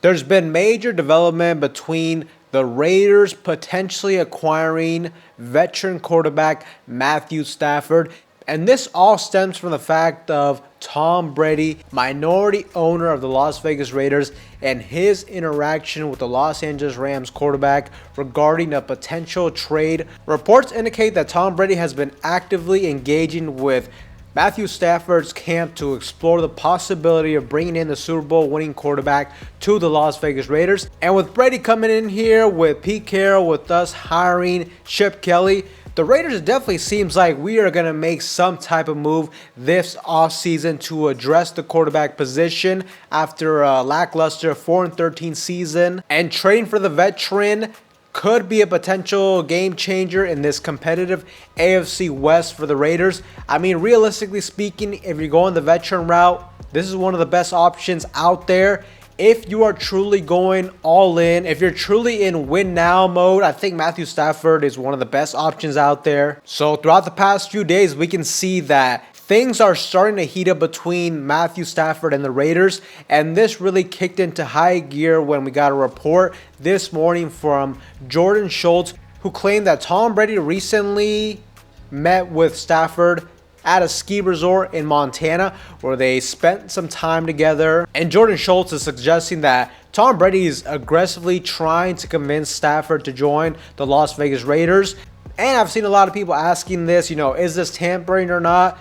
There's been major development between the Raiders potentially acquiring veteran quarterback Matthew Stafford. And this all stems from the fact of Tom Brady, minority owner of the Las Vegas Raiders, and his interaction with the Los Angeles Rams quarterback regarding a potential trade. Reports indicate that Tom Brady has been actively engaging with Matthew Stafford's camp to explore the possibility of bringing in the Super Bowl winning quarterback to the Las Vegas Raiders. And with Brady coming in here, with Pete Carroll, with us hiring Chip Kelly, the Raiders definitely seems like we are going to make some type of move this offseason to address the quarterback position after a lackluster 4-13 season. And trading for the veteran could be a potential game changer in this competitive AFC West for the Raiders. I mean, realistically speaking, if you're going the veteran route, this is one of the best options out there. If you are truly going all in, if you're truly in win now mode, I think Matthew Stafford is one of the best options out there. So throughout the past few days, we can see that things are starting to heat up between Matthew Stafford and the Raiders, and this really kicked into high gear when we got a report this morning from Jordan Schultz, who claimed that Tom Brady recently met with Stafford at a ski resort in Montana where they spent some time together. And Jordan Schultz is suggesting that Tom Brady is aggressively trying to convince Stafford to join the Las Vegas Raiders. And I've seen a lot of people asking this, is this tampering or not?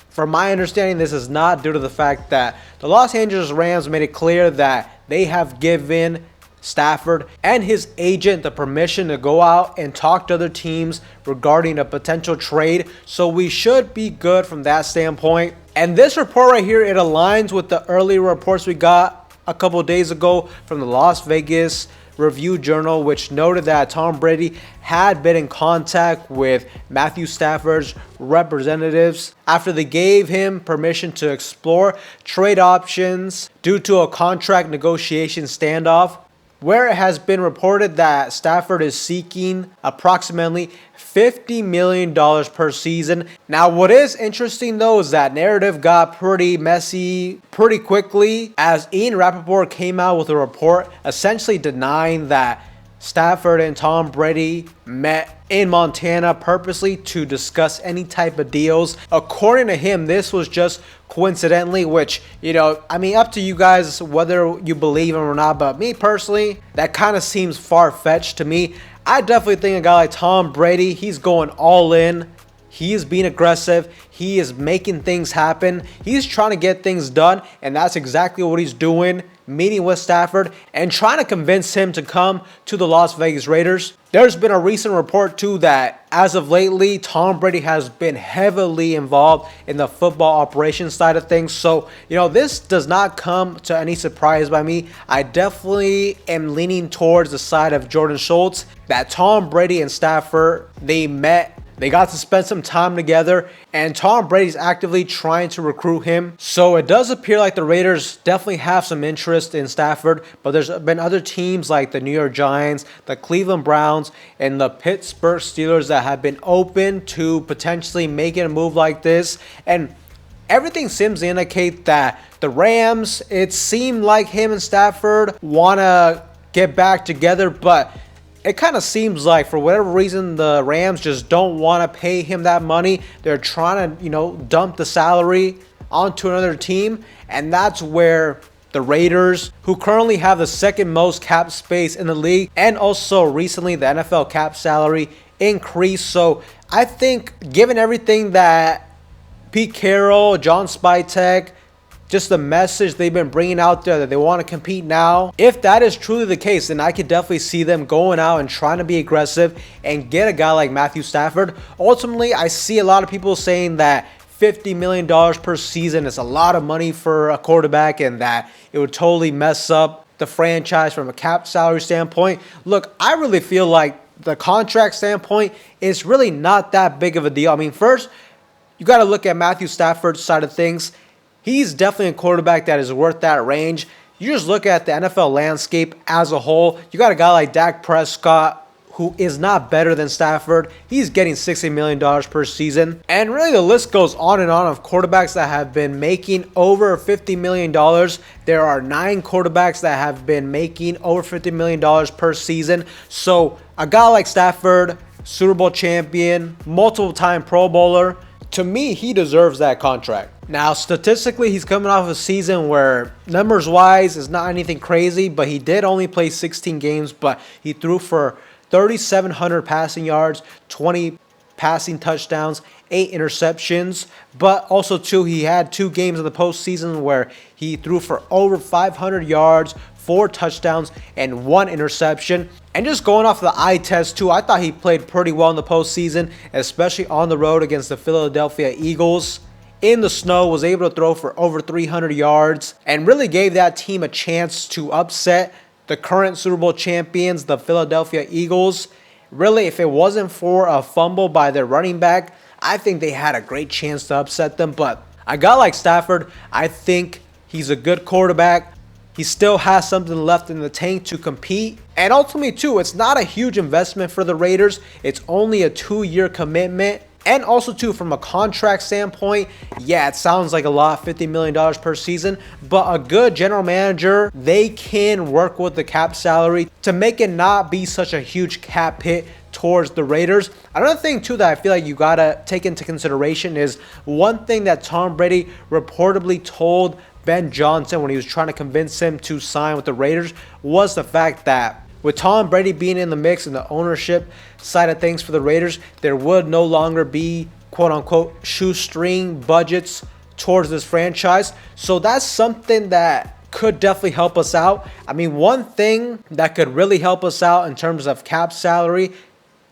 From my understanding, this is not, due to the fact that the Los Angeles Rams made it clear that they have given Stafford and his agent the permission to go out and talk to other teams regarding a potential trade. So we should be good from that standpoint. And this report right here, it aligns with the earlier reports we got a couple of days ago from the Las Vegas Review-Journal, which noted that Tom Brady had been in contact with Matthew Stafford's representatives after they gave him permission to explore trade options due to a contract negotiation standoff, where it has been reported that Stafford is seeking approximately $50 million per season. Now, what is interesting, though, is that narrative got pretty messy pretty quickly as Ian Rappaport came out with a report essentially denying that Stafford and Tom Brady met in Montana purposely to discuss any type of deals. According to him, this was just coincidentally, which, up to you guys whether you believe him or not, but me personally, that kind of seems far-fetched to me. I definitely think a guy like Tom Brady, he's going all in. He is being aggressive. He is making things happen. He's trying to get things done, and that's exactly what he's doing, meeting with Stafford and trying to convince him to come to the Las Vegas Raiders. There's been a recent report, too, that as of lately, Tom Brady has been heavily involved in the football operations side of things. So, this does not come to any surprise by me. I definitely am leaning towards the side of Jordan Schultz, that Tom Brady and Stafford, they met. They got to spend some time together, and Tom Brady's actively trying to recruit him. So it does appear like the Raiders definitely have some interest in Stafford, but there's been other teams like the New York Giants, the Cleveland Browns, and the Pittsburgh Steelers that have been open to potentially making a move like this. And everything seems to indicate that the Rams, it seemed like him and Stafford want to get back together, but it kind of seems like for whatever reason the Rams just don't want to pay him that money. They're trying to, dump the salary onto another team, and that's where the Raiders, who currently have the second most cap space in the league, and also recently the NFL cap salary increased. So I think given everything that Pete Carroll, John Spytek, just the message they've been bringing out there that they want to compete now, if that is truly the case, then I could definitely see them going out and trying to be aggressive and get a guy like Matthew Stafford. Ultimately, I see a lot of people saying that $50 million per season is a lot of money for a quarterback and that it would totally mess up the franchise from a cap salary standpoint. Look, I really feel like the contract standpoint is really not that big of a deal. I mean, first, you got to look at Matthew Stafford's side of things. He's definitely a quarterback that is worth that range. You just look at the NFL landscape as a whole. You got a guy like Dak Prescott, who is not better than Stafford. He's getting $60 million per season. And really the list goes on and on of quarterbacks that have been making over $50 million. There are 9 quarterbacks that have been making over $50 million per season. So a guy like Stafford, Super Bowl champion, multiple time Pro Bowler, to me, he deserves that contract. Now, statistically, he's coming off a season where numbers-wise is not anything crazy, but he did only play 16 games, but he threw for 3,700 passing yards, 20 passing touchdowns, 8 interceptions. But also, too, he had 2 games in the postseason where he threw for over 500 yards, 4 touchdowns, and 1 interception. And just going off the eye test too, I thought he played pretty well in the postseason, especially on the road against the Philadelphia Eagles. In the snow, was able to throw for over 300 yards and really gave that team a chance to upset the current Super Bowl champions, the Philadelphia Eagles. Really, if it wasn't for a fumble by their running back, I think they had a great chance to upset them. But a guy like Stafford, I think he's a good quarterback. He still has something left in the tank to compete. And ultimately, too, it's not a huge investment for the Raiders. It's only a 2-year commitment. And also, too, from a contract standpoint, yeah, it sounds like a lot, $50 million per season. But a good general manager, they can work with the cap salary to make it not be such a huge cap hit towards the Raiders. Another thing, too, that I feel like you got to take into consideration is one thing that Tom Brady reportedly told Ben Johnson when he was trying to convince him to sign with the Raiders was the fact that with Tom Brady being in the mix and the ownership side of things for the Raiders, there would no longer be quote-unquote shoestring budgets towards this franchise. So that's something that could definitely help us out. I mean, one thing that could really help us out in terms of cap salary,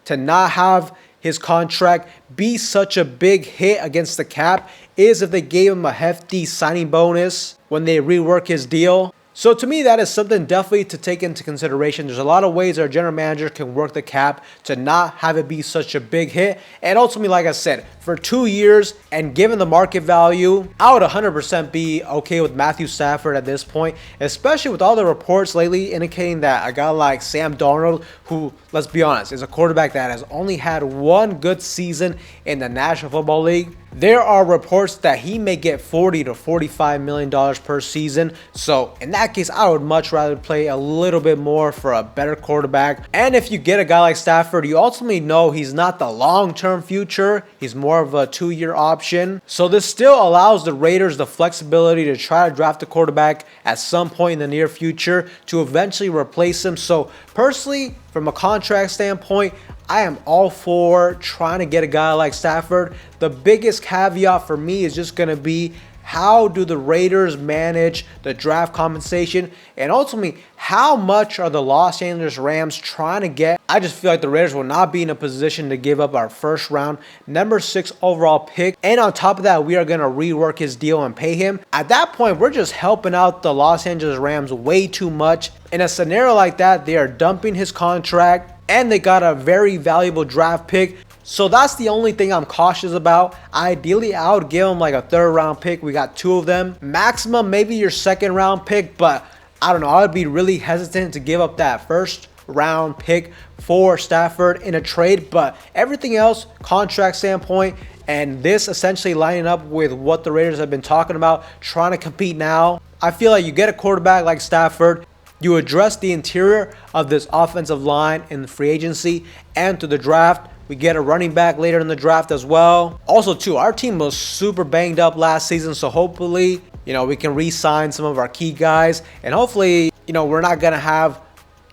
to not have his contract be such a big hit against the cap, is if they gave him a hefty signing bonus when they rework his deal. So to me, that is something definitely to take into consideration. There's a lot of ways our general manager can work the cap to not have it be such a big hit. And ultimately, like I said, for 2 years and given the market value, I would 100% be okay with Matthew Stafford at this point, especially with all the reports lately indicating that a guy like Sam Darnold, who, let's be honest, is a quarterback that has only had 1 good season in the National Football League. There are reports that he may get $40 to $45 million per season. So in that case, I would much rather play a little bit more for a better quarterback. And if you get a guy like Stafford, you ultimately know he's not the long-term future. He's more of a 2-year option. So this still allows the Raiders the flexibility to try to draft a quarterback at some point in the near future to eventually replace him. So personally, from a contract standpoint, I am all for trying to get a guy like Stafford. The biggest caveat for me is just going to be, how do the Raiders manage the draft compensation? And ultimately, how much are the Los Angeles Rams trying to get? I just feel like the Raiders will not be in a position to give up our first round, number 6 overall pick. And on top of that, we are going to rework his deal and pay him. At that point, we're just helping out the Los Angeles Rams way too much. In a scenario like that, they are dumping his contract and they got a very valuable draft pick. So that's the only thing I'm cautious about. Ideally, I would give him like a 3rd round pick. We got 2 of them. Maximum, maybe your 2nd round pick. But I don't know. I would be really hesitant to give up that 1st round pick for Stafford in a trade. But everything else, contract standpoint, and this essentially lining up with what the Raiders have been talking about, trying to compete now, I feel like you get a quarterback like Stafford, you address the interior of this offensive line in the free agency and to the draft. We get a running back later in the draft as well. Also, too, our team was super banged up last season, so hopefully, we can re-sign some of our key guys. And hopefully, we're not going to have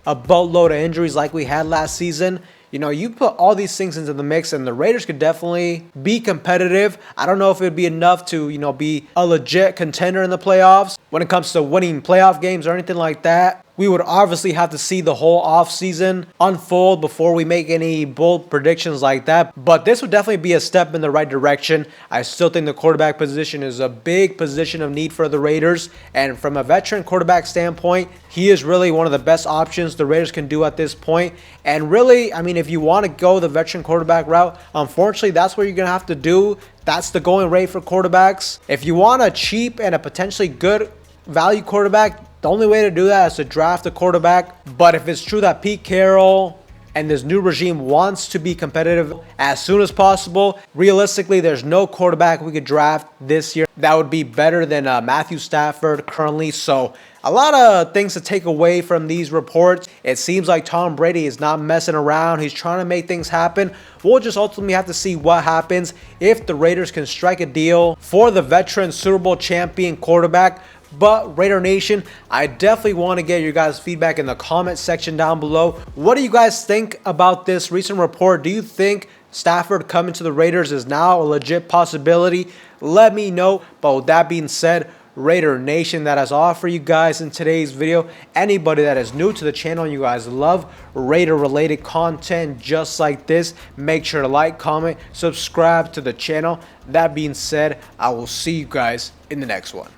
a boatload of injuries like we had last season. You put all these things into the mix and the Raiders could definitely be competitive. I don't know if it would be enough to, be a legit contender in the playoffs when it comes to winning playoff games or anything like that. We would obviously have to see the whole offseason unfold before we make any bold predictions like that. But this would definitely be a step in the right direction. I still think the quarterback position is a big position of need for the Raiders. And from a veteran quarterback standpoint, he is really one of the best options the Raiders can do at this point. And really, if you want to go the veteran quarterback route, unfortunately, that's what you're going to have to do. That's the going rate for quarterbacks. If you want a cheap and a potentially good value quarterback, the only way to do that is to draft a quarterback. But if it's true that Pete Carroll and this new regime wants to be competitive as soon as possible. Realistically, there's no quarterback we could draft this year that would be better than Matthew Stafford currently. So a lot of things to take away from these reports. It seems like Tom Brady is not messing around. He's trying to make things happen. We'll just ultimately have to see what happens if the Raiders can strike a deal for the veteran Super Bowl champion quarterback. But Raider Nation, I definitely want to get your guys' feedback in the comment section down below. What do you guys think about this recent report? Do you think Stafford coming to the Raiders is now a legit possibility? Let me know. But with that being said, Raider Nation, that is all for you guys in today's video. Anybody that is new to the channel and you guys love Raider related content just like this, make sure to like, comment, subscribe to the channel. That being said, I will see you guys in the next one.